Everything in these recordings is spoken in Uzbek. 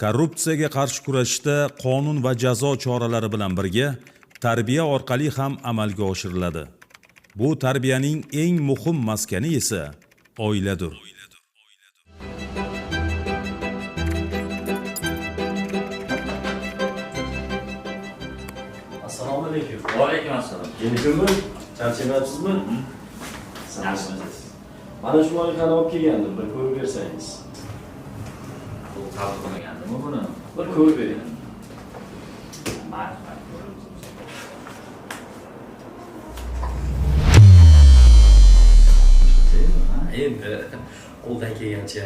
Korrupsiyaga qarshi kurashishda qonun va jazo choralari bilan birga tarbiya orqali ham amalga oshiriladi. Bu tarbiyaning eng muhim maskani esa oiladir. Assalomu alaykum. Va alaykum assalom. Kelishimmi? Charchamayapsizmi? Yaxshimisiz. Mana shu loyihani olib kelgandim, bir ko'rib bersangiz. Bu qabul qilmagandimi buni? Bir ko'rib bering. Mayli. Endi qo'ldan kelgancha.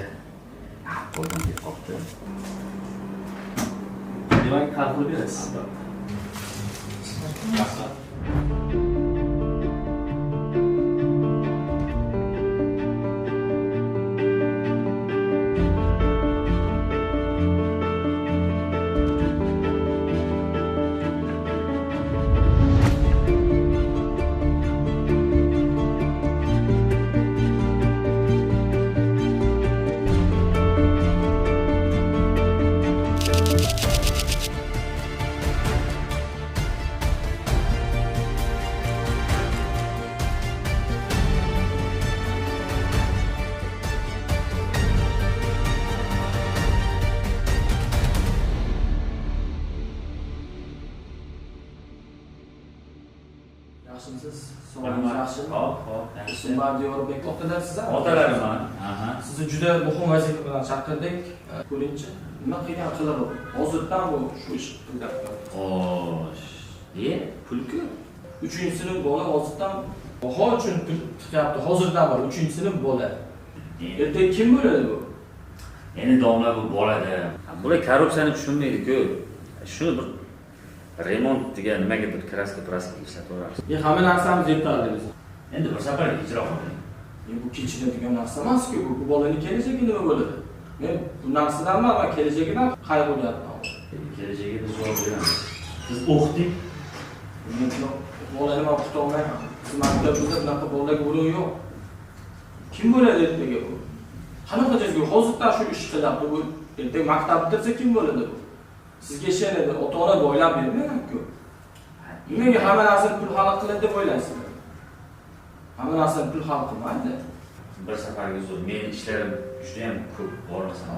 Qo'ldan kelib qopti. Demak, hal qilib berasiz. Yaxshimisiz? Sog'ligingiz yaxshimi? Hop, yaxshi. Ismim Bardiyor Bektoqdalar siz? Otalarim. Aha. Sizni juda muhim vazifa bilan chaqirdik. Ko'ringchi, nima qilgan qilib, hozirdan bu shu ish qilyapti. Xo'sh. Pulku? 3-sinf bola hozirdan baho uchun pul tikyapti. Hozirdan bor 3-sinf bola. Ertaga kim bo'ladi bu? Endi domla bu bolada. Bular korrupsiyani tushunmaydi-ku. Shuni bir remontga nimaga bir kraska ishlatib Hamma narsamiz yetarli biz. Endi bir safarga ijro qiling. Bu kechiradigan narsa emas-ku. Bu bolaning kelajagi nima bo'ladi? Men bu narsadanman va kelajagidan qayg'uryapman. Kelajagiga javob beramiz. Siz o'qiting. Men bolani o'qita olmayman. Siz maktabimizda bunaqa bolaga o'rin yo'q. Kim bo'ladi ertaga bu? Qanaqa jazgo hozirdan shu ish qilyapti bu? Ertaga maktab bitirsa kim bo'ladi bu? Sizga ishonadi, ota-ona boylab bermayman-ku. Nimaga hamma narsani pul hal qiladi deb o'ylaysizlar? Hamma narsani pul hal qilmaydi. Bir safarga zo'r. Men ishlarim juda ham ko'p bormasam.